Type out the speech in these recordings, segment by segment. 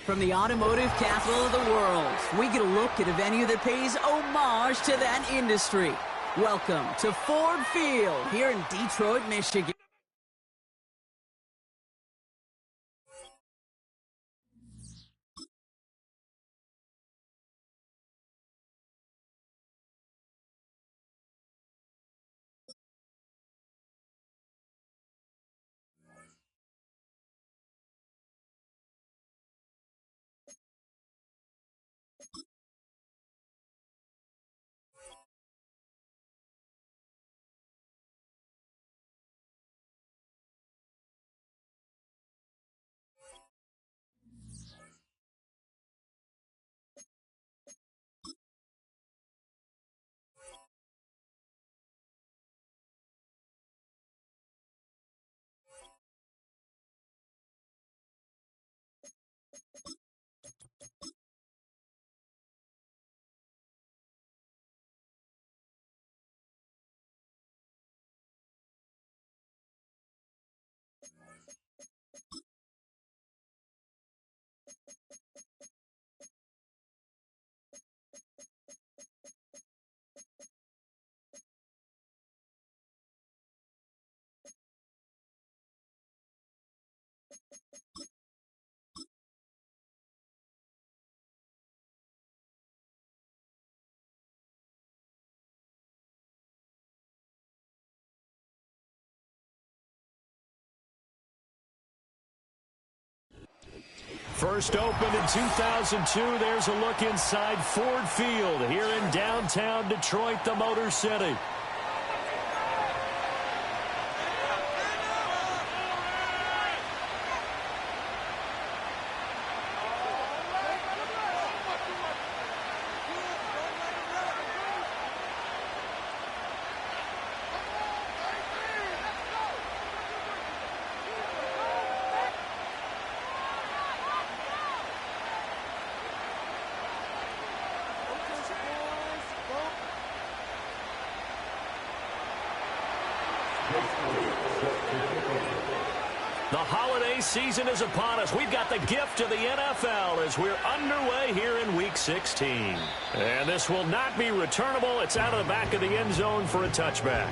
From the automotive capital of the world, we get a look at a venue that pays homage to that industry. Welcome to Ford Field here in Detroit, Michigan. First opened in 2002, there's a look inside Ford Field here in downtown Detroit, the Motor City. The holiday season is upon us. We've got the gift of the NFL as we're underway here in Week 16. And this will not be returnable. It's out of the back of the end zone for a touchback.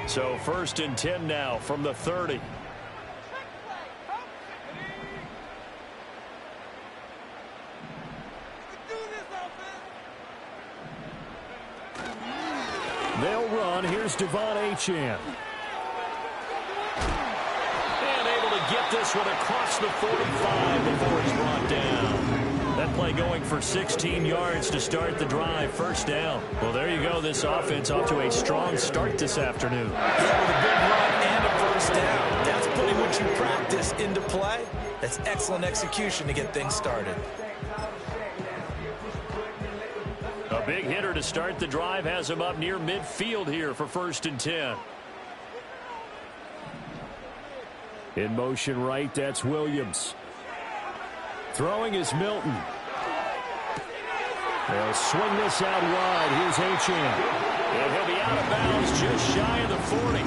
So 1st and 10 now from the 30. They'll run. Here's Devon Achane. And able to get this one across the 45 before he's brought down. That play going for 16 yards to start the drive. First down. Well, there you go. This offense off to a strong start this afternoon. Yeah, with a big run and a first down. That's putting what you practice into play. That's excellent execution to get things started. A big hitter to start the drive has him up near midfield here for 1st and 10. In motion right, that's Williams. Throwing is Milton. They'll swing this out wide. Here's Achane. And he'll be out of bounds just shy of the 40.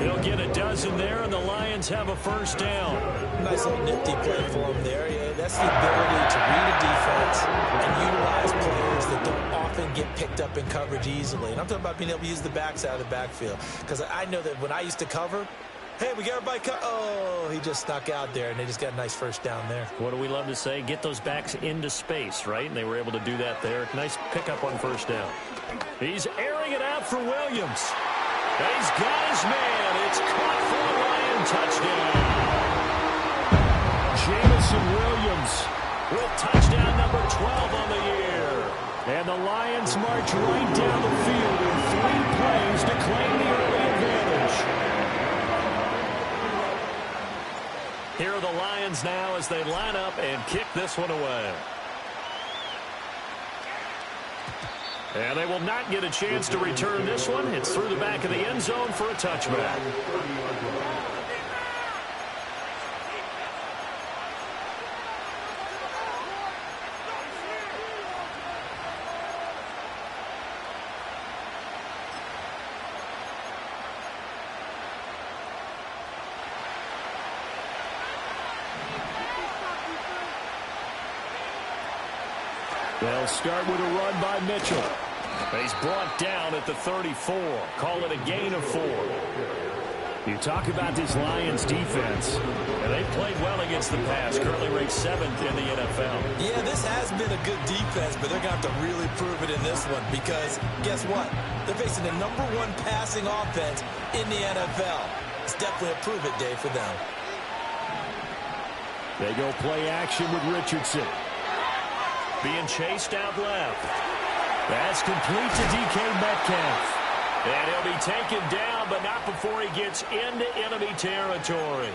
He'll get a dozen there, and the Lions have a first down. Nice little nifty play for him there. Yeah, that's the ability to read a defense and utilize players that don't often get picked up in coverage easily. And I'm talking about being able to use the backs out of the backfield. Because I know that when I used to cover, hey, we got everybody oh, he just snuck out there, and they just got a nice first down there. What do we love to say? Get those backs into space, right? And they were able to do that there. Nice pickup on first down. He's airing it out for Williams. He's got his man. It's caught for a Lion touchdown. Jamison Williams with touchdown number 12 on the year. And the Lions march right down the field in 3 plays to claim the early advantage. Here are the Lions now as they line up and kick this one away. And they will not get a chance to return this one. It's through the back of the end zone for a touchback. They'll start with a run by Mitchell. He's brought down at the 34. Call it a gain of 4. You talk about this Lions defense, and they played well against the pass, currently ranked 7th in the NFL. Yeah, this has been a good defense, but they're going to have to really prove it in this one because guess what? They're facing the #1 passing offense in the NFL. It's definitely a prove-it day for them. They go play action with Richardson. Being chased out left. That's complete to DK Metcalf. And he'll be taken down, but not before he gets into enemy territory.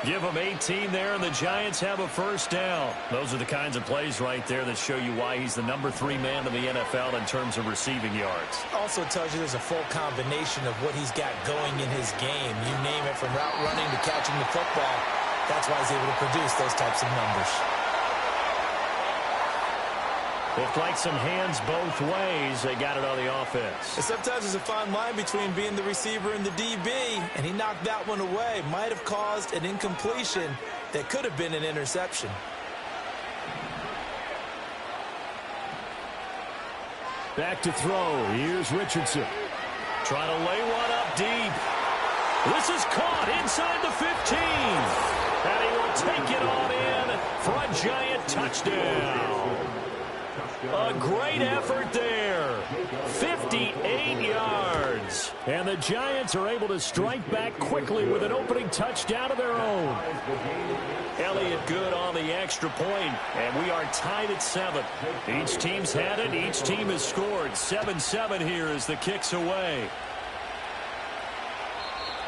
Give him 18 there, and the Giants have a first down. Those are the kinds of plays right there that show you why he's the #3 man in the NFL in terms of receiving yards. Also tells you there's a full combination of what he's got going in his game. You name it, from route running to catching the football. That's why he's able to produce those types of numbers. Looked like some hands both ways. They got it on the offense. And sometimes there's a fine line between being the receiver and the DB, and he knocked that one away. Might have caused an incompletion that could have been an interception. Back to throw. Here's Richardson. Trying to lay one up deep. This is caught inside the 15. And he will take it on in for a Giant touchdown. A great effort there. 58 yards. And the Giants are able to strike back quickly with an opening touchdown of their own. Elliott good on the extra point, and we are tied at 7. Each team's had it. Each team has scored. 7-7 here as the kick's away.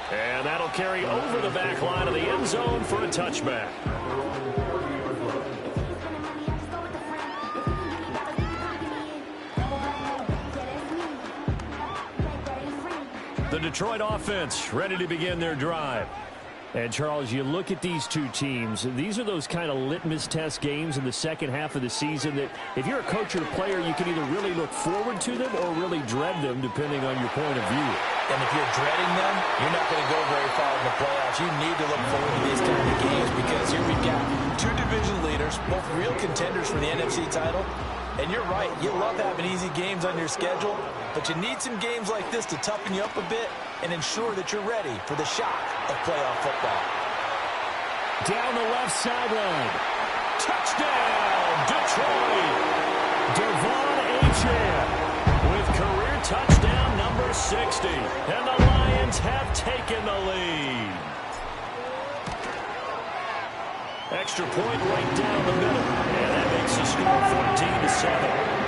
And that'll carry over the back line of the end zone for a touchback. The Detroit offense ready to begin their drive. And, Charles, you look at these two teams, these are those kind of litmus test games in the second half of the season that if you're a coach or a player, you can either really look forward to them or really dread them, depending on your point of view. And if you're dreading them, you're not going to go very far in the playoffs. You need to look forward to these kind of games because here we've got two division leaders, both real contenders for the NFC title. And you're right, you love having easy games on your schedule, but you need some games like this to toughen you up a bit and ensure that you're ready for the shock of playoff football. Down the left sideline. Touchdown, Detroit. Devon Achane with career touchdown number 60. And the Lions have taken the lead. Extra point right down the middle. And that makes the score 14-7.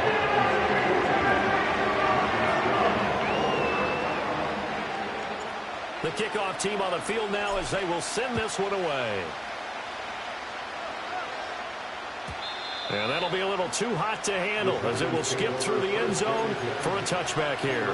The kickoff team on the field now as they will send this one away. And that'll be a little too hot to handle as it will skip through the end zone for a touchback here.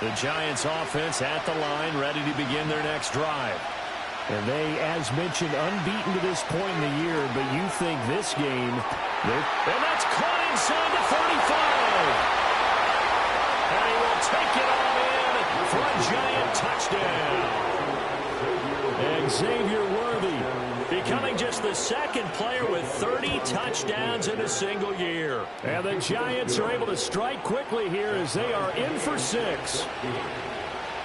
The Giants offense at the line, ready to begin their next drive. And they, as mentioned, unbeaten to this point in the year, but you think this game, and that's caught inside the 35. And he will take it on in for a Giant touchdown. And Xavier Worthy becoming just the second player with 30 touchdowns in a single year. And the Giants are able to strike quickly here as they are in for 6.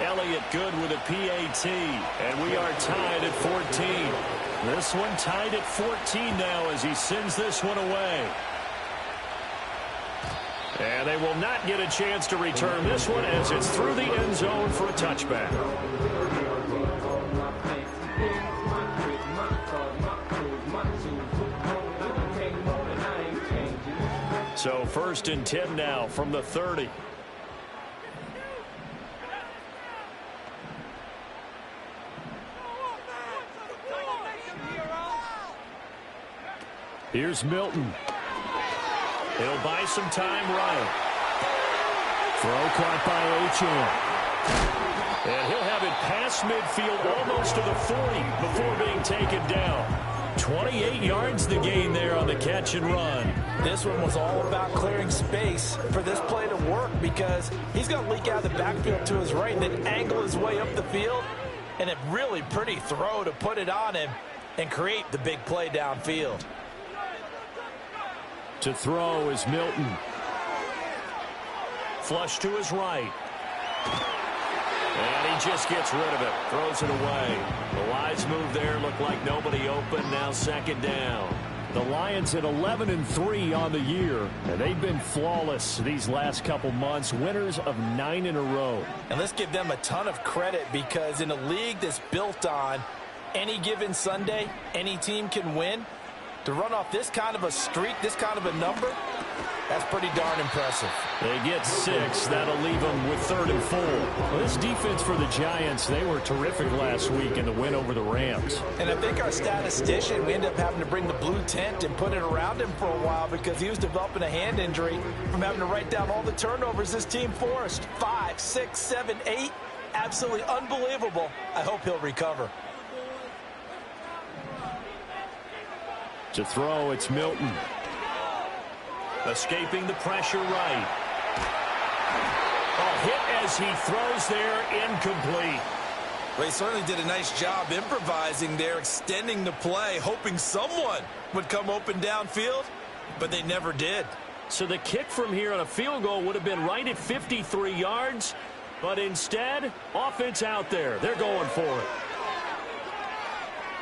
Elliott good with a PAT, and we are tied at 14. This one tied at 14 now as he sends this one away. And they will not get a chance to return this one as it's through the end zone for a touchback. So 1st and 10 now from the 30. Here's Milton. He'll buy some time right. Throw caught by Achane. And he'll have it past midfield almost to the 40 before being taken down. 28 yards the gain there on the catch and run. This one was all about clearing space for this play to work because he's going to leak out of the backfield to his right and then angle his way up the field. And a really pretty throw to put it on him and create the big play downfield. To throw is Milton. Flush to his right. And he just gets rid of it. Throws it away. The wise move there. Looked like nobody open. Now second down. The Lions at 11-3 on the year. And they've been flawless these last couple months. Winners of 9 in a row. And let's give them a ton of credit because in a league that's built on any given Sunday, any team can win. To run off this kind of a streak, this kind of a number, that's pretty darn impressive. They get 6. That'll leave them with 3rd and 4. Well, this defense for the Giants, they were terrific last week in the win over the Rams. And I think our statistician, we ended up having to bring the blue tent and put it around him for a while because he was developing a hand injury from having to write down all the turnovers this team forced. 5, 6, 7, 8. Absolutely unbelievable. I hope he'll recover. To throw, it's Milton. Escaping the pressure right. A hit as he throws there, incomplete. Well, he certainly did a nice job improvising there, extending the play, hoping someone would come open downfield, but they never did. So the kick from here on a field goal would have been right at 53 yards, but instead, offense out there. They're going for it.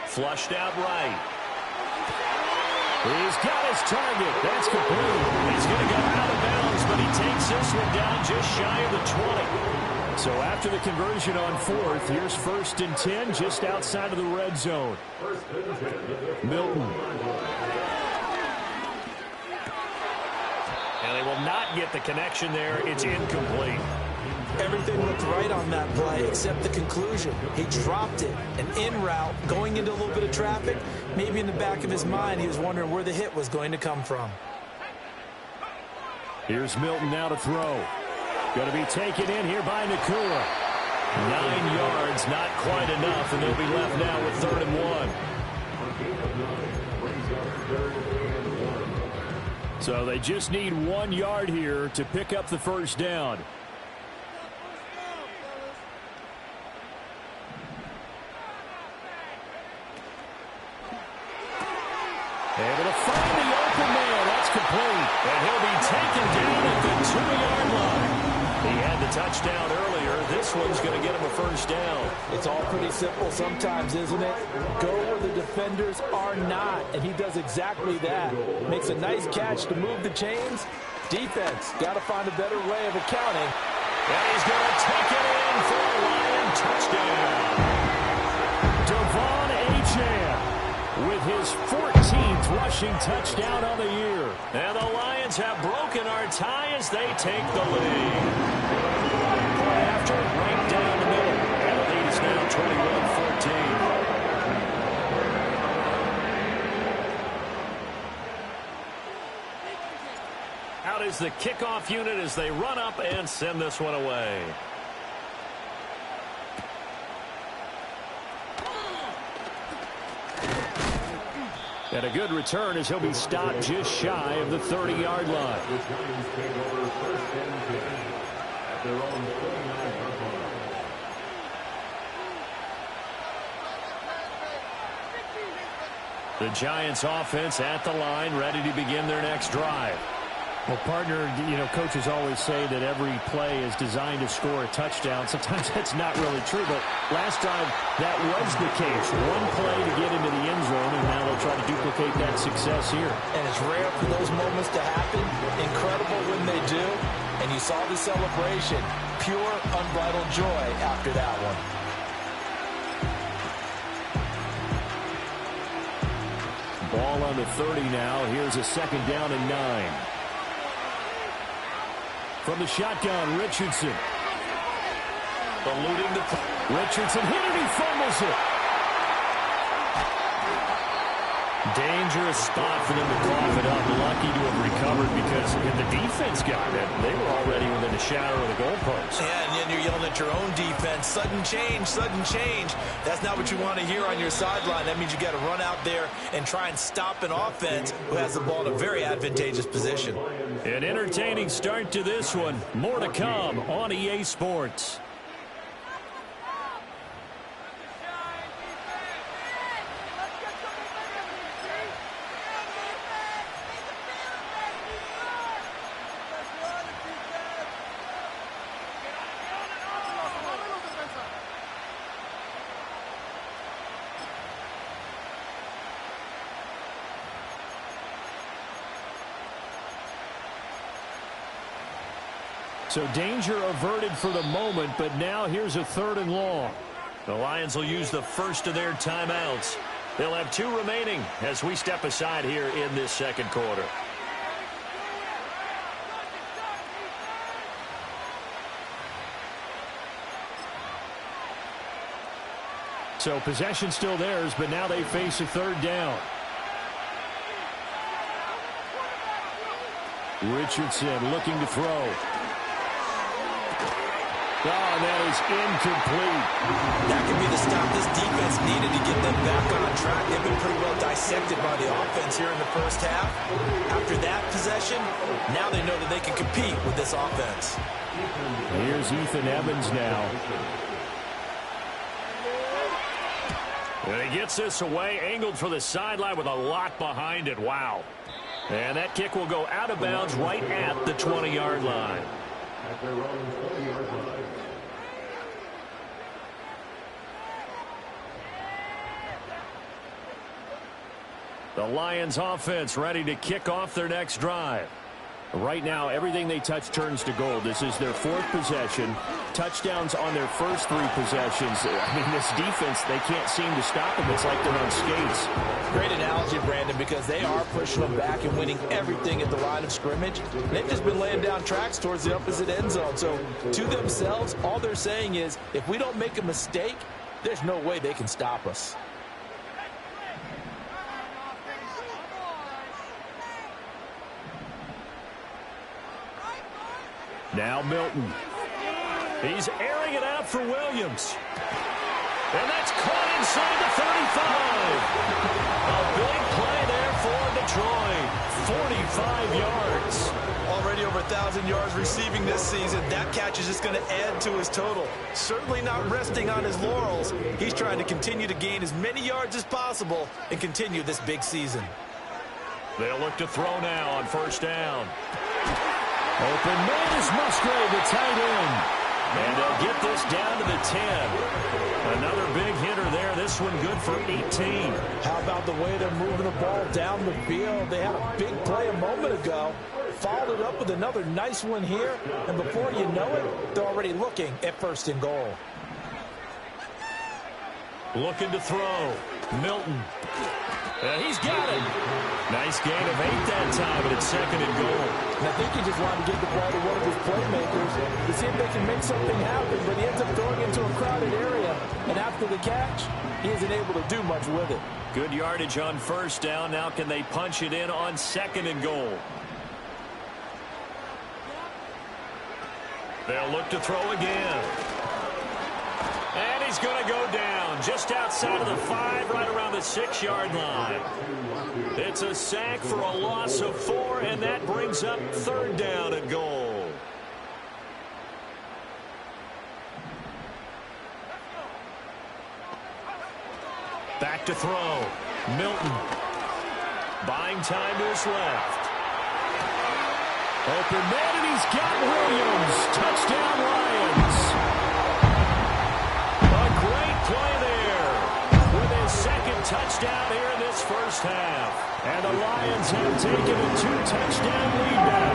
Flushed out right. He's got his target. That's complete. He's going to go out of bounds, but he takes this one down just shy of the 20. So after the conversion on 4th, here's 1st and 10 just outside of the red zone. Milton. And they will not get the connection there. It's incomplete. Everything looked right on that play except the conclusion. He dropped it, an in route, going into a little bit of traffic. Maybe in the back of his mind, he was wondering where the hit was going to come from. Here's Milton now to throw. Going to be taken in here by Nakua. 9 yards, not quite enough, and they'll be left now with 3rd and 1. So they just need 1 yard here to pick up the first down. Able to find the open man. That's complete. And he'll be taken down at the 2-yard line. He had the touchdown earlier. This one's going to get him a first down. It's all pretty simple sometimes, isn't it? Go where the defenders are not. And he does exactly that. Makes a nice catch to move the chains. Defense, got to find a better way of accounting. And he's going to take it in for a Lion touchdown. Devon Achane with his 14th rushing touchdown on the year. And the Lions have broken our tie as they take the lead. Play after, right down the middle. And the lead is now 21-14. Out is the kickoff unit as they run up and send this one away. And a good return as he'll be stopped just shy of the 30-yard line. The Giants offense at the line, ready to begin their next drive. Well, partner, coaches always say that every play is designed to score a touchdown. Sometimes that's not really true, but last drive that was the case. One play to get into the end zone, and now they'll try to duplicate that success here. And it's rare for those moments to happen. Incredible when they do. And you saw the celebration. Pure, unbridled joy after that one. Ball on the 30 now. Here's a 2nd down and 9. From the shotgun, Richardson. Eluding the... Richardson hit it, he fumbles it. Dangerous spot for them to cough it up. Lucky to have recovered because if the defense got it, they were already within a shadow of the goalpost. Yeah, and then you're yelling at your own defense. Sudden change, sudden change. That's not what you want to hear on your sideline. That means you got to run out there and try and stop an offense who has the ball in a very advantageous position. An entertaining start to this one. More to come on EA Sports. So danger averted for the moment, but now here's a 3rd and long. The Lions will use the first of their timeouts. They'll have 2 remaining as we step aside here in this second quarter. So possession still theirs, but now they face a 3rd down. Richardson looking to throw. Oh, that is incomplete. That could be the stop this defense needed to get them back on track. They've been pretty well dissected by the offense here in the first half. After that possession, now they know that they can compete with this offense. Here's Ethan Evans now. And he gets this away, angled for the sideline with a lot behind it. Wow. And that kick will go out of bounds right at the 20-yard line. The Lions offense ready to kick off their next drive. Right now, everything they touch turns to gold. This is their 4th possession. Touchdowns on their first 3 possessions. I mean, this defense, they can't seem to stop them. It's like they're on skates. Great analogy, Brandon, because they are pushing them back and winning everything at the line of scrimmage. They've just been laying down tracks towards the opposite end zone. So, to themselves, all they're saying is, if we don't make a mistake, there's no way they can stop us. Now Milton. He's airing it out for Williams. And that's caught inside the 35. A big play there for Detroit. 45 yards. Already over 1,000 yards receiving this season. That catch is just going to add to his total. Certainly not resting on his laurels. He's trying to continue to gain as many yards as possible and continue this big season. They'll look to throw now on 1st down. Open man is Musgrave, the tight end. And they'll get this down to the 10. Another big hitter there. This one good for 18. How about the way they're moving the ball down the field? They had a big play a moment ago. Followed it up with another nice one here. And before you know it, they're already looking at 1st and goal. Looking to throw. Milton. He's got it. Nice gain of 8 that time, but it's 2nd and goal. And I think he just wanted to give the ball to one of his playmakers to see if they can make something happen, but he ends up throwing into a crowded area. And after the catch, he isn't able to do much with it. Good yardage on 1st down. Now can they punch it in on 2nd and goal? They'll look to throw again. And he's going to go down just outside of the 5, right around the 6-yard line. It's a sack for a loss of 4, and that brings up 3rd down and goal. Back to throw. Milton. Buying time to his left. Open man, and he's got Williams. Touchdown, Lions. A great play there with his 2nd touchdown here in this first half. And the Lions have taken a 2-touchdown lead now.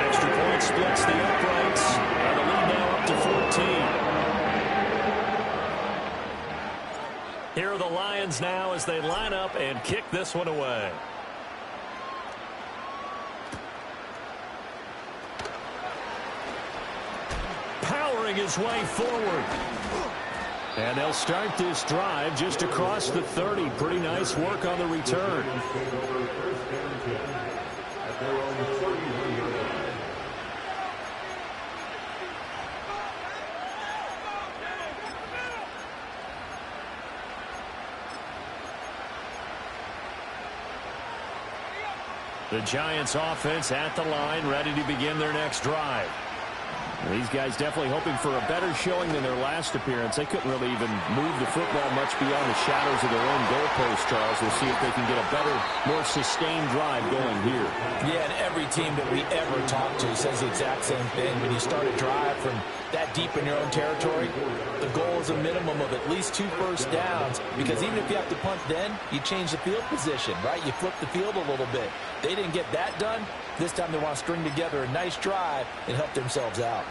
Extra point splits the uprights, and the lead now up to 14. Here are the Lions now as they line up and kick this one away. Powering his way forward. And they'll start this drive just across the 30. Pretty nice work on the return. The Giants offense at the line, ready to begin their next drive. These guys definitely hoping for a better showing than their last appearance. They couldn't really even move the football much beyond the shadows of their own goalpost, Charles. We'll see if they can get a better, more sustained drive going here. Yeah, and every team that we ever talk to says the exact same thing. When you start a drive from that deep in your own territory, the goal is a minimum of at least 2 first downs, because even if you have to punt then, you change the field position, right? You flip the field a little bit. They didn't get that done. This time they want to string together a nice drive and help themselves out.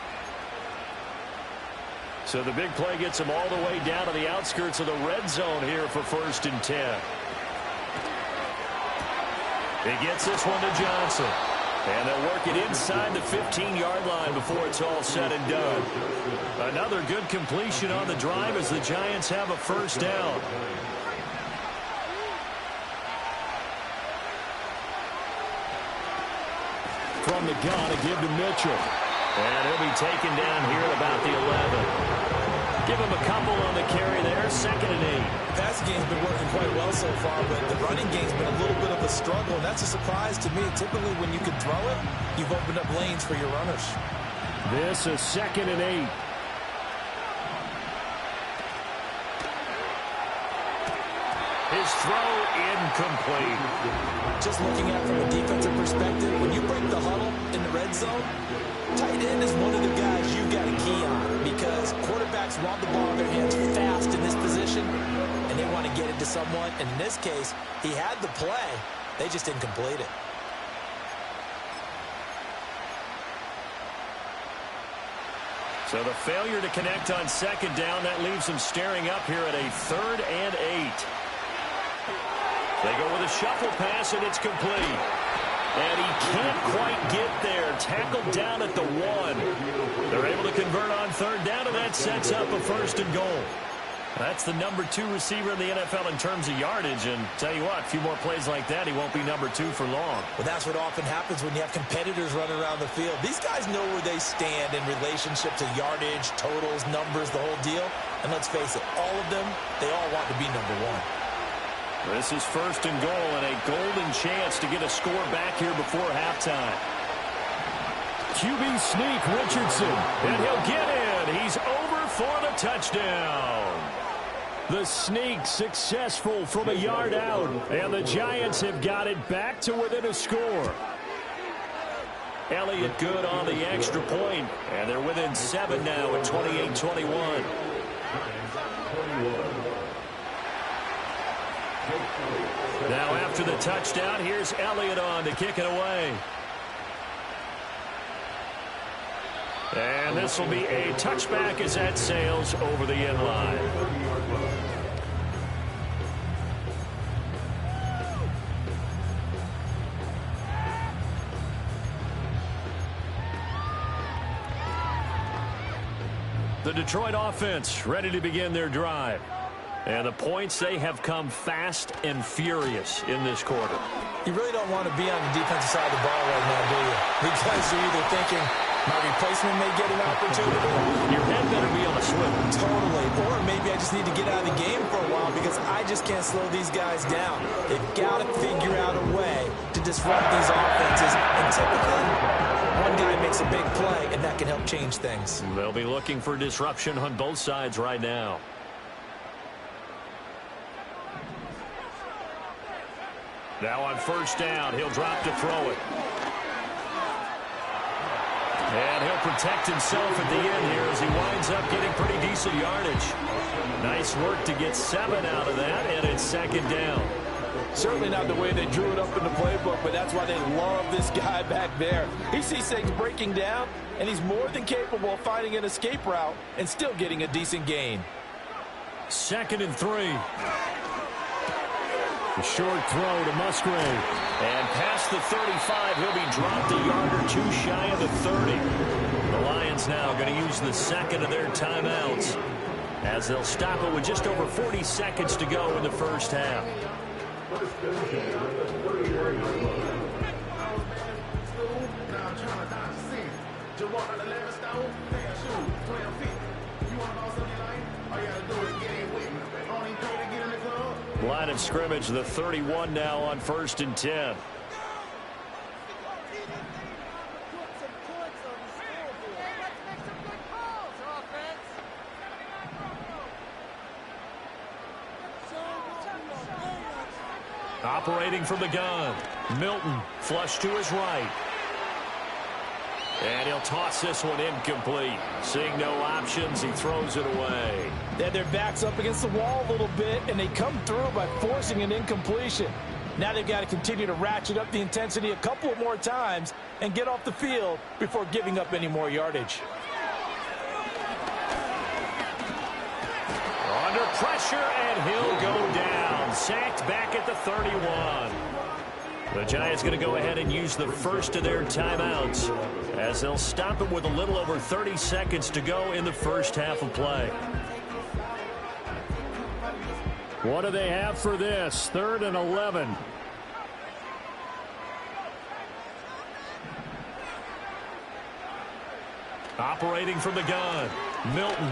So the big play gets them all the way down to the outskirts of the red zone here for 1st and 10. He gets this one to Johnson. And they'll work it inside the 15-yard line before it's all said and done. Another good completion on the drive as the Giants have a 1st down. From the gun, a give to Mitchell. And he'll be taken down here at about the 11. Give him a couple on the carry there, 2nd and 8. The passing game's been working quite well so far, but the running game's been a little bit of a struggle, and that's a surprise to me. Typically, when you can throw it, you've opened up lanes for your runners. This is 2nd and 8. His throw incomplete. Just looking at it from a defensive perspective, when you break the huddle in the red zone, tight end is one of the guys you've got to key on, because quarterbacks want the ball in their hands fast in this position, and they want to get it to someone. And in this case, he had the play. They just didn't complete it. So the failure to connect on 2nd down, that leaves them staring up here at a 3rd and 8. They go with a shuffle pass, and it's complete. And he can't quite get there. Tackled down at the 1. They're able to convert on 3rd down, and that sets up a 1st and goal. That's the number 2 receiver in the NFL in terms of yardage. And tell you what, a few more plays like that, he won't be number 2 for long. Well, that's what often happens when you have competitors running around the field. These guys know where they stand in relationship to yardage, totals, numbers, the whole deal. And let's face it, all of them, they all want to be number 1. This is 1st and goal, and a golden chance to get a score back here before halftime. QB sneak, Richardson, and he'll get in. He's over for the touchdown. The sneak successful from a yard out, and the Giants have got it back to within a score. Elliott good on the extra point, and they're within 7 now at 28-21. Now after the touchdown, here's Elliott on to kick it away. And this will be a touchback as that sails over the end line. The Detroit offense ready to begin their drive. And the points, they have come fast and furious in this quarter. You really don't want to be on the defensive side of the ball right now, do you? Because you're either thinking, my replacement may get an opportunity. Your head better be on a swivel. Totally. Or maybe I just need to get out of the game for a while because I just can't slow these guys down. They've got to figure out a way to disrupt these offenses. And typically, one guy makes a big play, and that can help change things. They'll be looking for disruption on both sides right now. Now on 1st down, he'll drop to throw it. And he'll protect himself at the end here as he winds up getting pretty decent yardage. Nice work to get 7 out of that, and it's 2nd down. Certainly not the way they drew it up in the playbook, but that's why they love this guy back there. He sees things breaking down, and he's more than capable of finding an escape route and still getting a decent gain. 2nd and 3. A short throw to Musgrave. And past the 35, he'll be dropped a yard or 2 shy of the 30. The Lions now going to use the 2nd of their timeouts. as they'll stop it with just over 40 seconds to go in the first half. Line of scrimmage, the 31 now on 1st and 10. Operating from the gun, Milton, flush to his right. And he'll toss this one incomplete. Seeing no options, he throws it away. They had their backs up against the wall a little bit, and they come through by forcing an incompletion. Now they've got to continue to ratchet up the intensity a couple of more times and get off the field before giving up any more yardage. Under pressure, and he'll go down. Sacked back at the 31. The Giants going to go ahead and use the first of their timeouts as they'll stop it with a little over 30 seconds to go in the first half of play. What do they have for this? 3rd and 11. Operating from the gun, Milton.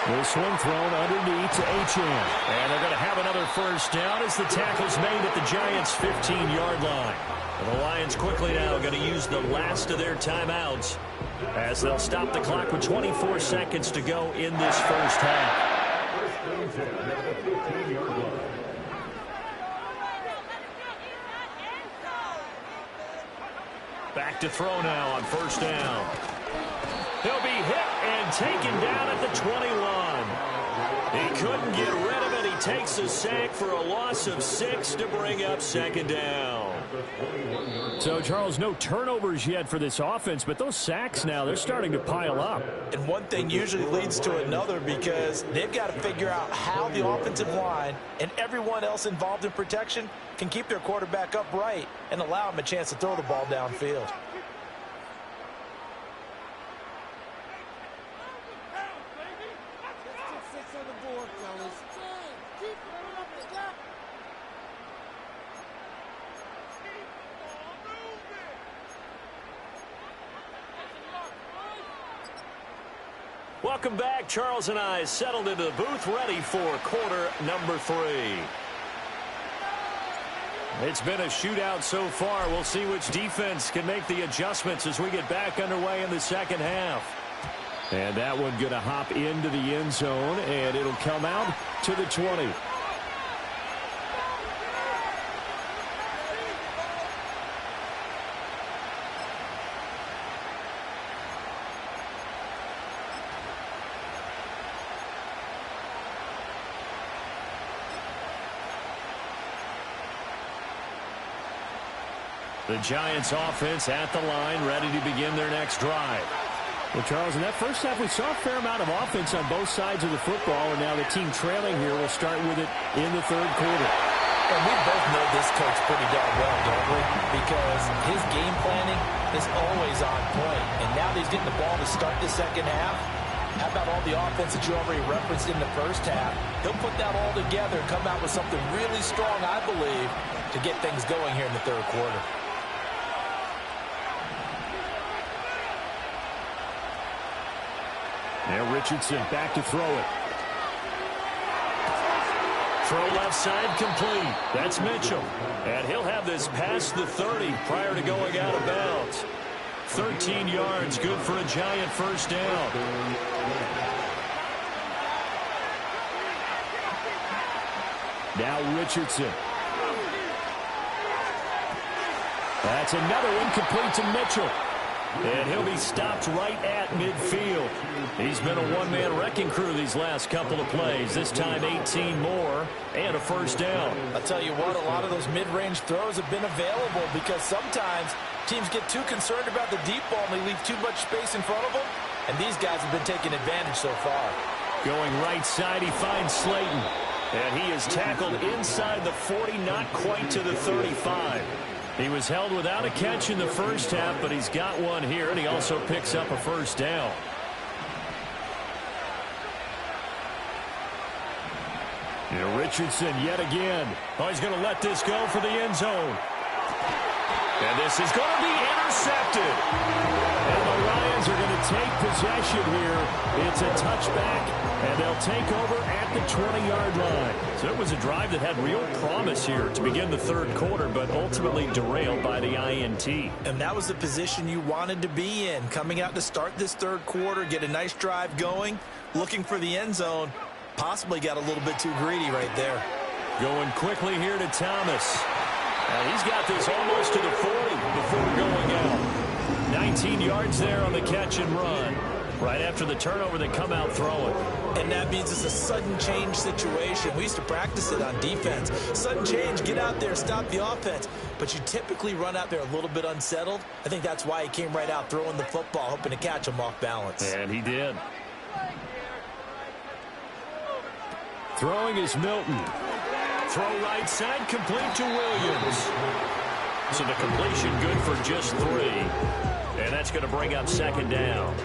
This one thrown underneath to Achane. And they're going to have another first down as the tackle's made at the Giants' 15-yard line. And the Lions quickly now going to use the last of their timeouts as they'll stop the clock with 24 seconds to go in this first half. Back to throw now on 1st down. He'll be hit and taken down at the 21. He couldn't get rid of it. He takes a sack for a loss of 6 to bring up 2nd down. So, Charles, no turnovers yet for this offense, but those sacks now, they're starting to pile up. And one thing usually leads to another because they've got to figure out how the offensive line and everyone else involved in protection can keep their quarterback upright and allow him a chance to throw the ball downfield. Welcome back. Charles and I settled into the booth ready for quarter number 3. It's been a shootout so far. We'll see which defense can make the adjustments as we get back underway in the second half. And that one going to hop into the end zone, and it'll come out to the 20. The Giants offense at the line, ready to begin their next drive. Well, Charles, in that first half, we saw a fair amount of offense on both sides of the football, and now the team trailing here will start with it in the 3rd quarter. And we both know this coach pretty darn well, don't we? Because his game planning is always on point. And now that he's getting the ball to start the second half, how about all the offense that you already referenced in the first half? He'll put that all together and come out with something really strong, I believe, to get things going here in the 3rd quarter. Now Richardson back to throw it. Throw left side complete. That's Mitchell. And he'll have this past the 30 prior to going out of bounds. 13 yards, good for a Giant first down. Now Richardson. That's another incomplete to Mitchell. And he'll be stopped right at midfield. He's been a one-man wrecking crew these last couple of plays. This time 18 more and a first down. I'll tell you what, a lot of those mid-range throws have been available because sometimes teams get too concerned about the deep ball and they leave too much space in front of them. And these guys have been taking advantage so far. Going right side, he finds Slayton. And he is tackled inside the 40, not quite to the 35. He was held without a catch in the first half, but he's got one here, and he also picks up a first down. And Richardson yet again. Oh, he's going to let this go for the end zone. And this is going to be intercepted. And the Lions are going to take possession here. It's a touchback, and they'll take over at the 20-yard line. So it was a drive that had real promise here to begin the third quarter, but ultimately derailed by the INT. And that was the position you wanted to be in, coming out to start this third quarter, get a nice drive going, looking for the end zone. Possibly got a little bit too greedy right there. Going quickly here to Thomas. He's got this almost to the 40 before going out. 19 yards there on the catch and run. Right after the turnover, they come out throwing. And that means it's a sudden change situation. We used to practice it on defense. Sudden change, get out there, stop the offense. But you typically run out there a little bit unsettled. I think that's why he came right out throwing the football, hoping to catch him off balance. And he did. Throwing is Milton. Throw right side, complete to Williams. So the completion good for just 3. And that's going to bring up second down.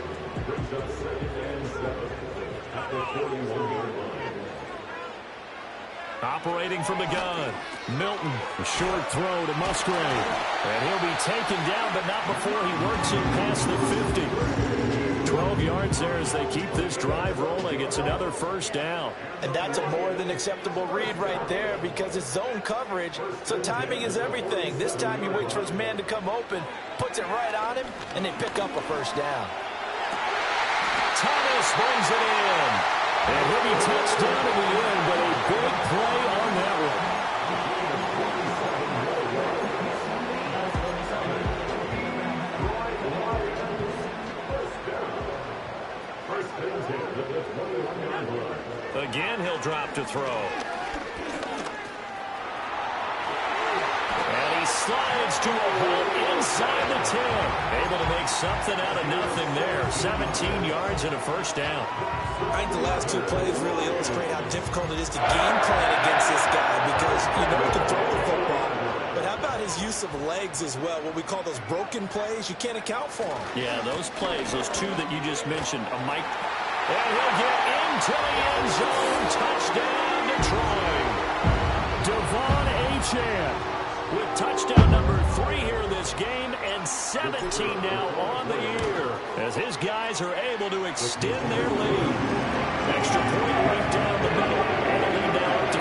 Operating from the gun. Milton, a short throw to Musgrave. And he'll be taken down, but not before he works him past the 50. 12 yards there as they keep this drive rolling. It's another first down. And that's a more than acceptable read right there because it's zone coverage, so timing is everything. This time he waits for his man to come open, puts it right on him, and they pick up a first down. Thomas brings it in. And he'll be touchdown in the end, but a big play on that one. Again, he'll drop to throw. And he slides to a hole inside the 10. Able to make something out of nothing there. 17 yards and a first down. I think the last 2 plays really illustrate how difficult it is to game plan against this guy because you know he can throw the football. But how about his use of legs as well? What we call those broken plays, you can't account for them. Yeah, those plays, those 2 that you just mentioned, and he'll get into the end zone. Touchdown, Detroit. Devon Achane with touchdown number 3 here in this game and 17 now on the year as his guys are able to extend their lead. Extra point right down the middle and a lead now up to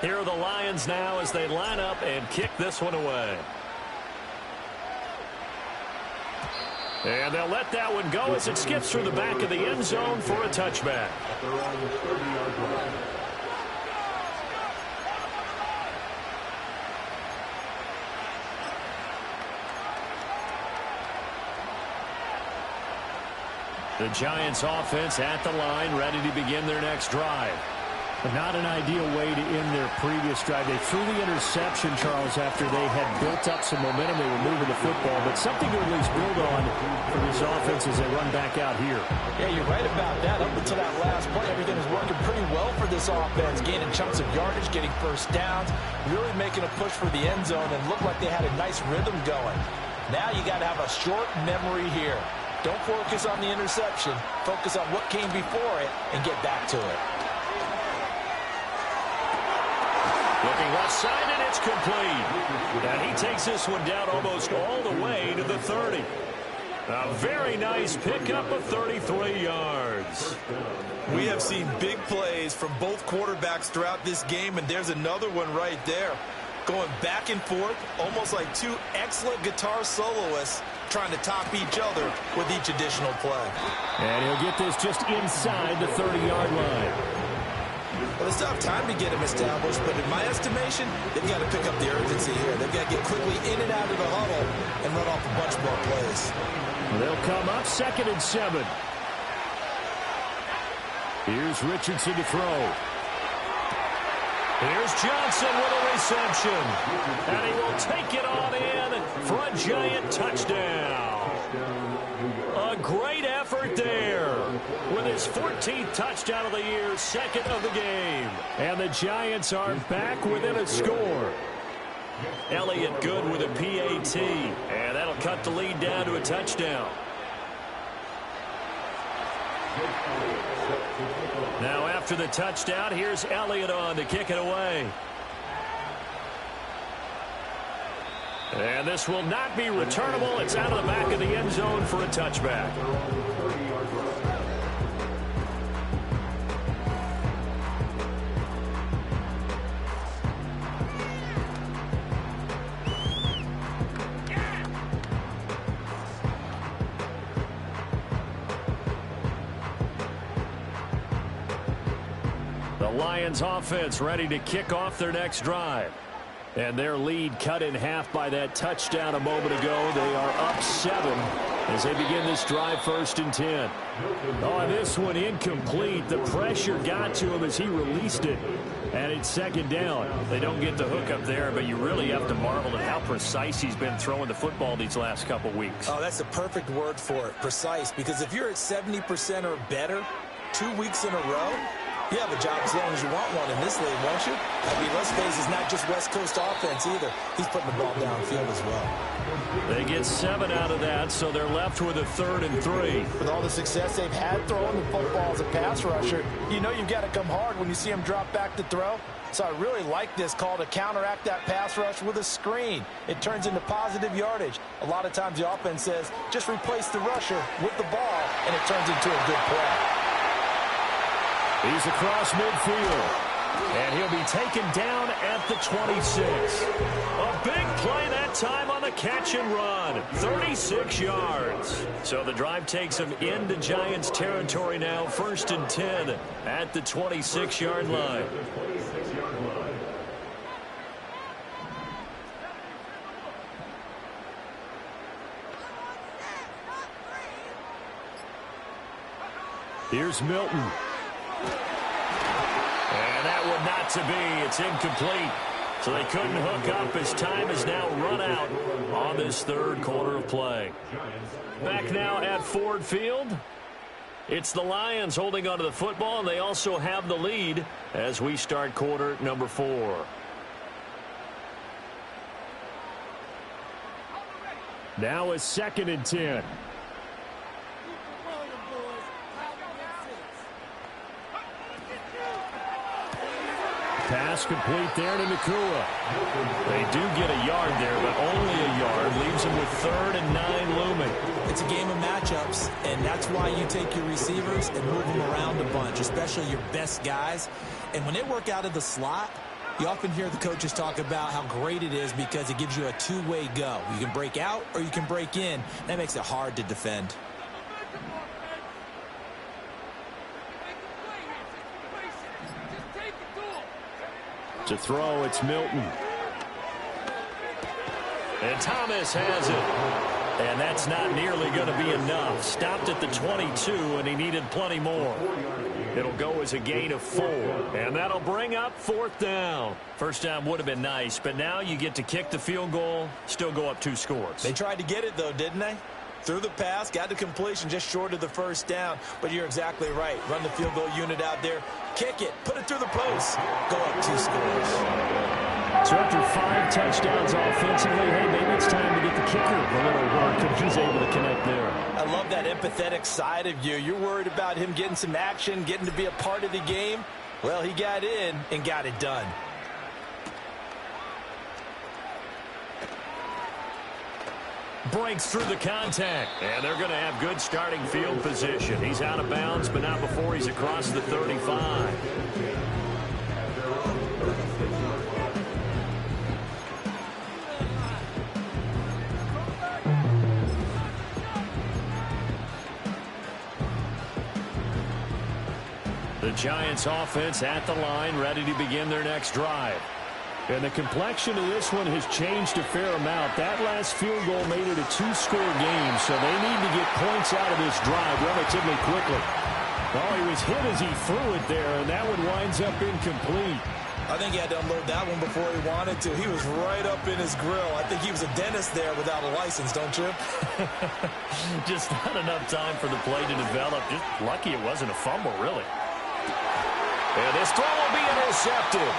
14. Here are the Lions now as they line up and kick this one away. And they'll let that one go as it skips through the back of the end zone for a touchback. The Giants offense at the line, ready to begin their next drive. But not an ideal way to end their previous drive. They threw the interception, Charles, after they had built up some momentum. They were moving the football, but something to at least build on for this offense as they run back out here. Yeah, you're right about that. Up until that last play, everything was working pretty well for this offense, gaining chunks of yardage, getting first downs, really making a push for the end zone, and looked like they had a nice rhythm going. Now you got to have a short memory here. Don't focus on the interception. Focus on what came before it and get back to it. Looking left side, and it's complete. And he takes this one down almost all the way to the 30. A very nice pickup of 33 yards. We have seen big plays from both quarterbacks throughout this game, and there's another one right there. Going back and forth, almost like 2 excellent guitar soloists trying to top each other with each additional play. And he'll get this just inside the 30-yard line. Well, they still have time to get him established, but in my estimation, they've got to pick up the urgency here. They've got to get quickly in and out of the huddle and run off a bunch more plays. They'll come up 2nd and 7. Here's Richardson to throw. Here's Johnson with a reception. And he will take it on in for a Giant touchdown. A great effort there with his 14th touchdown of the year, 2nd of the game. And the Giants are back within a score. Elliott good with a PAT. And that'll cut the lead down to a touchdown. Now after the touchdown, here's Elliott on to kick it away. And this will not be returnable. It's out of the back of the end zone for a touchback. The Lions offense ready to kick off their next drive. And their lead cut in half by that touchdown a moment ago. They are up 7 as they begin this drive 1st and 10. Oh, this one incomplete. The pressure got to him as he released it. And it's 2nd down. They don't get the hook up there, but you really have to marvel at how precise he's been throwing the football these last couple weeks. Oh, that's the perfect word for it, precise. Because if you're at 70% or better 2 weeks in a row, you have a job as long as you want one in this league, won't you? I mean, let's face it, it's not just West Coast offense either. He's putting the ball downfield as well. They get 7 out of that, so they're left with a 3rd and 3. With all the success they've had throwing the football as a pass rusher, you know you've got to come hard when you see him drop back to throw. So I really like this call to counteract that pass rush with a screen. It turns into positive yardage. A lot of times the offense says, just replace the rusher with the ball, and it turns into a good play. He's across midfield, and he'll be taken down at the 26. A big play that time on the catch and run, 36 yards. So the drive takes him into Giants territory now, 1st and 10 at the 26-yard line. Here's Milton. And that one not to be. It's incomplete. So they couldn't hook up as time has now run out on this 3rd quarter of play. Back now at Ford Field. It's the Lions holding onto the football, and they also have the lead as we start quarter number 4. Now a 2nd and 10. Pass complete there to Nakua. They do get a yard there, but only a yard. Leaves them with 3rd and 9 looming. It's a game of matchups, and that's why you take your receivers and move them around a bunch, especially your best guys. And when they work out of the slot, you often hear the coaches talk about how great it is because it gives you a two-way go. You can break out or you can break in. That makes it hard to defend. To throw, it's Milton. And Thomas has it. And that's not nearly going to be enough. Stopped at the 22, and he needed plenty more. It'll go as a gain of 4. And that'll bring up 4th down. First down would have been nice, but now you get to kick the field goal, still go up 2 scores. They tried to get it, though, didn't they? Threw the pass, got the completion just short of the 1st down. But you're exactly right. Run the field goal unit out there. Kick it. Put it through the post. Go up 2 scores. So after 5 touchdowns offensively, hey, maybe it's time to get the kicker a little work, and he's able to connect there. I love that empathetic side of you. You're worried about him getting some action, getting to be a part of the game. Well, he got in and got it done. Breaks through the contact, and they're going to have good starting field position. He's out of bounds, but not before he's across the 35. The Giants offense at the line, ready to begin their next drive. And the complexion of this one has changed a fair amount. That last field goal made it a 2-score game, so they need to get points out of this drive relatively quickly. Oh, he was hit as he threw it there, and that one winds up incomplete. I think he had to unload that one before he wanted to. He was right up in his grill. I think he was a dentist there without a license, don't you? Just not enough time for the play to develop. Just lucky it wasn't a fumble, really. And this throw will be intercepted.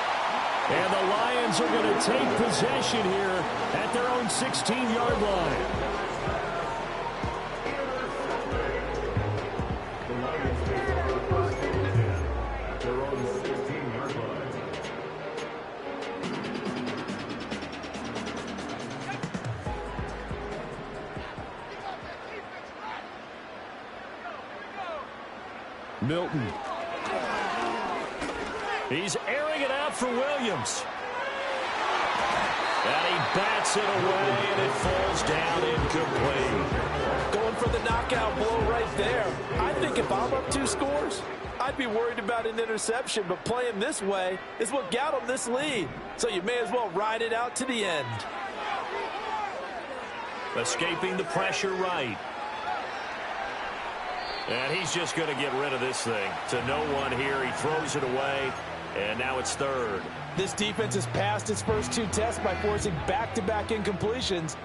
And the Lions are going to take possession here at their own 16-yard line. Milton. He's airing it out for Williams. And he bats it away, and it falls down incomplete. Going for the knockout blow right there. I think if I'm up 2 scores, I'd be worried about an interception, but playing this way is what got him this lead. So you may as well ride it out to the end. Escaping the pressure right. And he's just going to get rid of this thing. To no one here. He throws it away, and now it's third. This defense has passed its first 2 tests by forcing back-to-back incompletions.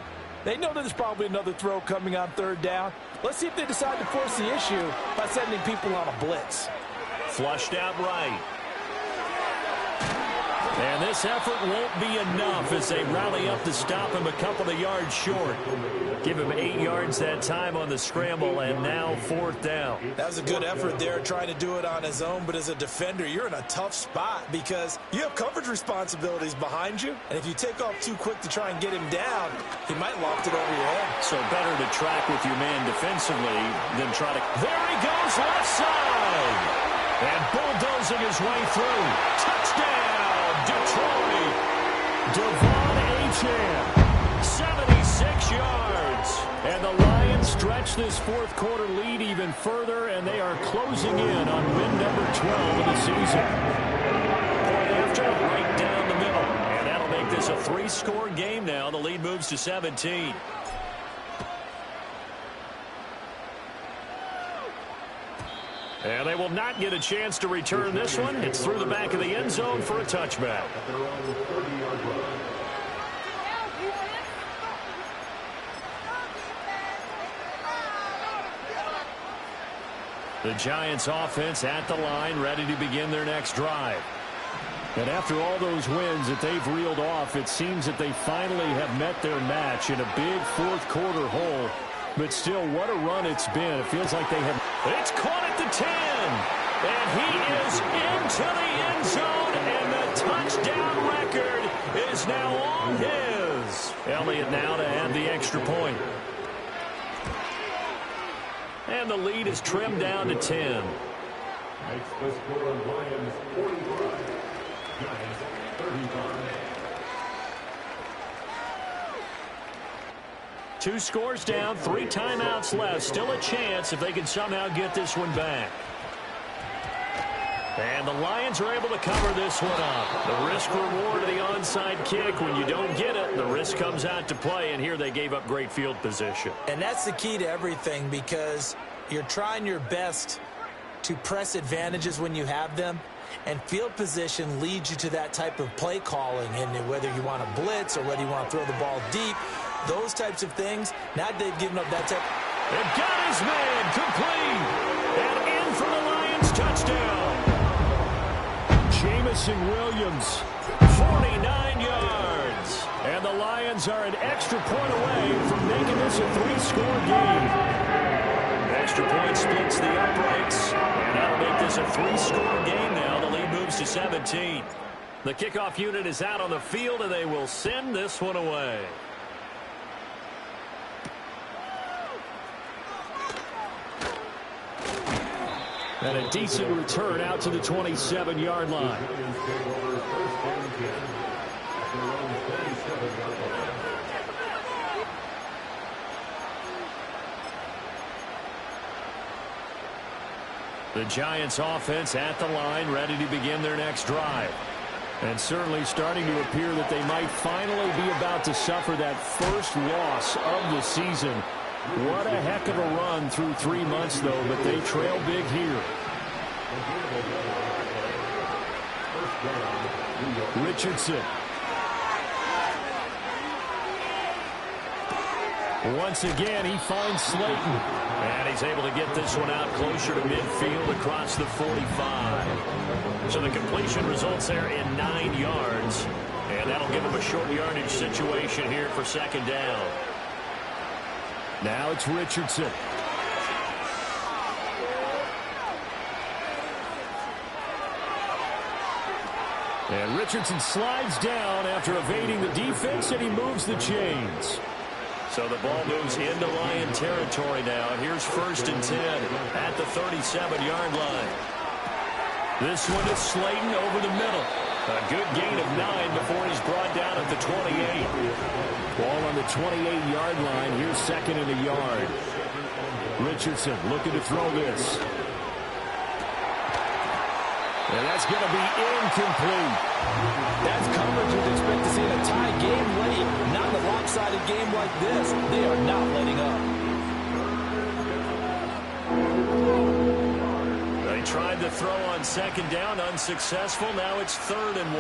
They know there's probably another throw coming on 3rd down. Let's see if they decide to force the issue by sending people on a blitz. Flushed out right. And this effort won't be enough as they rally up to stop him a couple of yards short. Give him 8 yards that time on the scramble, and now 4th down. That was a good effort there, trying to do it on his own, but as a defender, you're in a tough spot because you have coverage responsibilities behind you, and if you take off too quick to try and get him down, he might loft it over your head. So better to track with your man defensively than try to... There he goes, left side! And bulldozing his way through. Touchdown, Detroit! Devon Achane, 76 yards. And the Lions stretch this 4th quarter lead even further, and they are closing in on win number 12 of the season. Point after, right down the middle. And that'll make this a 3-score game now. The lead moves to 17. And they will not get a chance to return this one. It's through the back of the end zone for a touchback. The Giants offense at the line, ready to begin their next drive. And after all those wins that they've reeled off, it seems that they finally have met their match in a big 4th quarter hole. But still, what a run it's been. It feels like they have... It's caught at the 10. And he is into the end zone. And the touchdown record is now all his. Elliott now to add the extra point. And the lead is trimmed down to 10. Next the score on Lions 45. Giants 35. 2 scores down, 3 timeouts left. Still a chance if they can somehow get this one back. And the Lions are able to cover this one up. The risk-reward of the onside kick. When you don't get it, the risk comes out to play, and here they gave up great field position. And that's the key to everything, because you're trying your best to press advantages when you have them, and field position leads you to that type of play calling. And whether you want to blitz or whether you want to throw the ball deep, those types of things, now they've given up that type. It got his man complete. And in for the Lions touchdown. Jamison Williams, 49 yards. And the Lions are an extra point away from making this a 3-score game. Extra point splits the uprights. And that'll make this a 3-score game now. The lead moves to 17. The kickoff unit is out on the field, and they will send this one away. And a decent return out to the 27-yard line. The Giants offense at the line, ready to begin their next drive. And certainly starting to appear that they might finally be about to suffer that first loss of the season. What a heck of a run through 3 months, though, but they trail big here. Richardson. Once again, he finds Slayton. And he's able to get this one out closer to midfield across the 45. So the completion results there in 9 yards. And that'll give him a short yardage situation here for 2nd down. Now it's Richardson. And Richardson slides down after evading the defense, and he moves the chains. So the ball moves into Lion territory now. Here's 1st and 10 at the 37-yard line. This one is Slayton over the middle. A good gain of 9 before he's brought down at the 28. Ball on the 28-yard line. Here's 2nd and a yard. Richardson looking to throw this. And that's going to be incomplete. That's coverage you'd expect to see in a tie game late. Not in a lopsided game like this. They are not letting up. They tried to throw on 2nd down, unsuccessful. Now it's 3rd and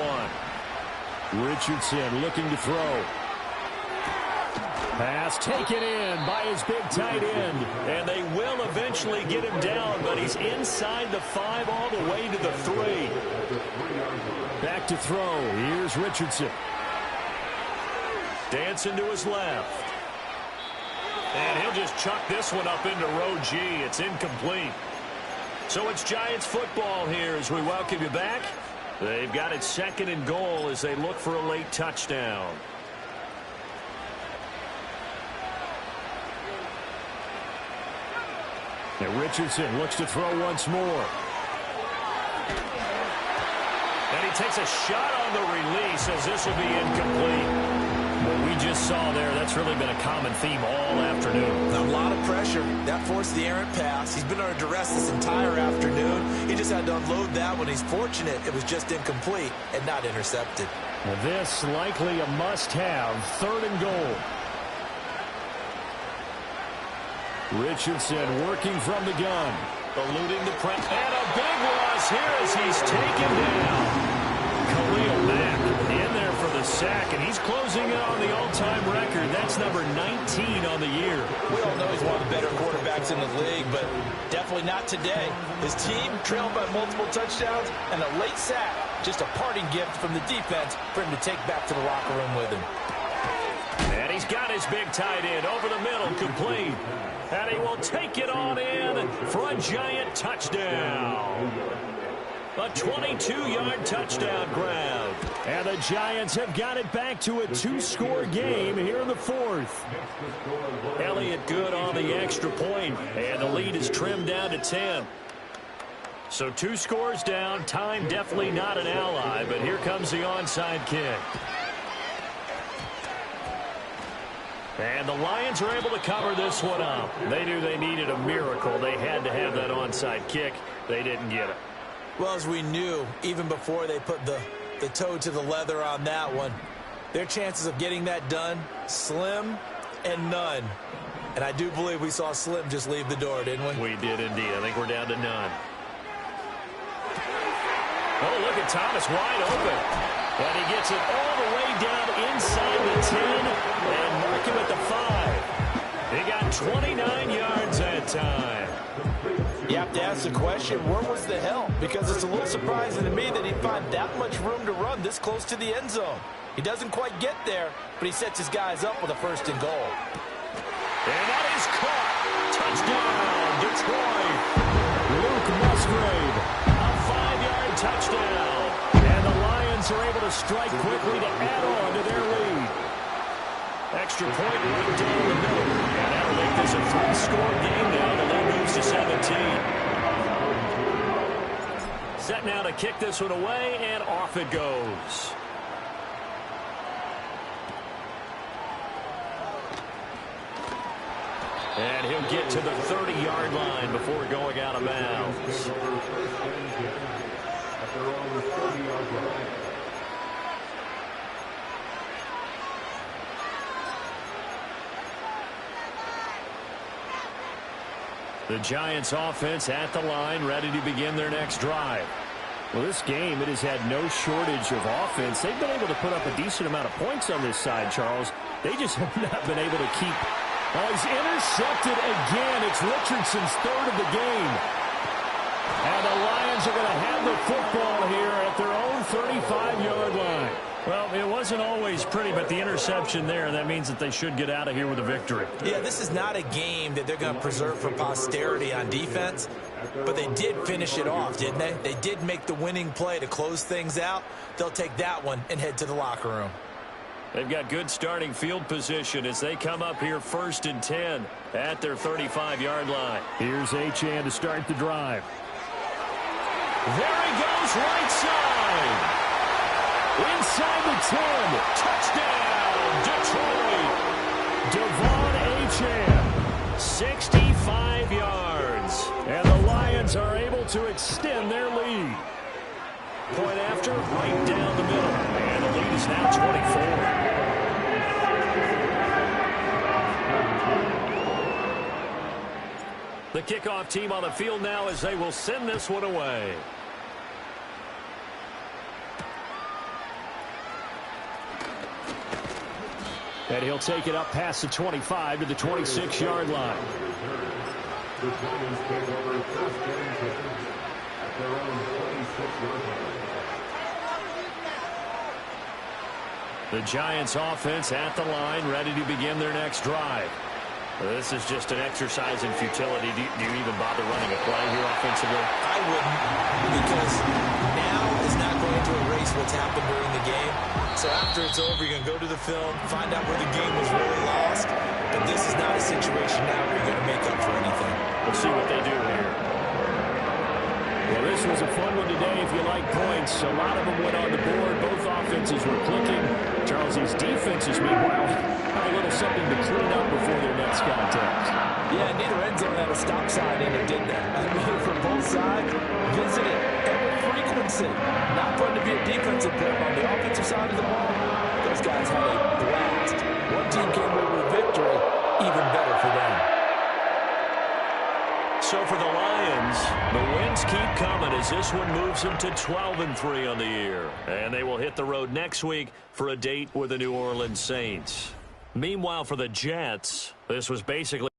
1. Richardson looking to throw. Pass taken in by his big tight end. And they will eventually get him down, but he's inside the 5 all the way to the 3. Back to throw. Here's Richardson. Dancing to his left. And he'll just chuck this one up into row G. It's incomplete. So it's Giants football here as we welcome you back. They've got it 2nd and goal as they look for a late touchdown. And Richardson looks to throw once more. And he takes a shot on the release as this will be incomplete. What we just saw there, that's really been a common theme all afternoon. A lot of pressure. That forced the errant pass. He's been under duress this entire afternoon. He just had to unload that one. He's fortunate it was just incomplete and not intercepted. Well, this likely a must-have. 3rd and goal. Richardson working from the gun. Eluding the press. And a big loss here as he's taken down. Khalil Mack in there for the sack, and he's closing in on the all-time record. That's number 19 on the year. We all know he's one of the better quarterbacks in the league, but definitely not today. His team trailed by multiple touchdowns and a late sack. Just a parting gift from the defense for him to take back to the locker room with him. And he's got his big tight end over the middle, complete. And he will take it on in for a Giant touchdown. A 22-yard touchdown grab. And the Giants have got it back to a 2-score game here in the 4th. Elliott good on the extra point, and the lead is trimmed down to 10. So 2 scores down. Time definitely not an ally, but here comes the onside kick. And the Lions are able to cover this one up. They knew they needed a miracle. They had to have that onside kick. They didn't get it. Well, as we knew, even before they put the toe to the leather on that one, their chances of getting that done, slim and none. And I do believe we saw Slim just leave the door, didn't we? We did indeed. I think we're down to none. Oh, look at Thomas wide open. And he gets it all the way down inside the 10 and mark him at the 5. He got 29 yards that time. You have to ask the question, where was the help? Because it's a little surprising to me that he'd find that much room to run this close to the end zone. He doesn't quite get there, but he sets his guys up with a 1st and goal. And that is caught. Touchdown, Detroit. Luke Musgrave. A 5-yard touchdown. And the Lions are able to strike quickly to add on to their lead. Extra point right down the middle. And that'll make this a 3-score game now. The lead moves to 17. Set now to kick this one away, and off it goes. And he'll get to the 30-yard line before going out of bounds. The Giants offense at the line, ready to begin their next drive. Well, this game, it has had no shortage of offense. They've been able to put up a decent amount of points on this side, Charles. They just have not been able to keep. Oh, he's intercepted again. It's Richardson's 3rd of the game. And the Lions are going to have the football here at their own 35-yard line. Well, it wasn't always pretty, but the interception there, that means that they should get out of here with a victory. Yeah, this is not a game that they're going to preserve for posterity on defense, but they did finish it off, didn't they? They did make the winning play to close things out. They'll take that one and head to the locker room. They've got good starting field position as they come up here 1st and 10 at their 35-yard line. Here's Achane to start the drive. There he goes, right side. Inside the 10. Touchdown, Detroit. Devon Achane, 65 yards. And the Lions are able to extend their lead. Point after, right down the middle. And the lead is now 24. The kickoff team on the field now as they will send this one away. And he'll take it up past the 25 to the 26-yard line. The Giants take over 1st and 10 at their own 26-yard line. The Giants offense at the line, ready to begin their next drive. This is just an exercise in futility. Do you even bother running a play here offensively? I wouldn't, because now is not going to erase what's happened during the game. So after it's over, you're going to go to the film, find out where the game was really lost. But this is not a situation now where you're going to make up for anything. We'll see what they do here. Well, this was a fun one today if you like points. A lot of them went on the board. Both offenses were clicking. Charles, these defenses, meanwhile, have a little something to clean up before their next contest. Yeah, neither end zone had a stop sign in it, did they? I mean, from both sides, visit it, and with frequency. Not going to be a defensive play on the offensive side of the ball. Those guys had a blast. One team came away with victory, even better for them. So for the Lions, the wins keep coming as this one moves them to 12-3 on the year. And they will hit the road next week for a date with the New Orleans Saints. Meanwhile, for the Jets, this was basically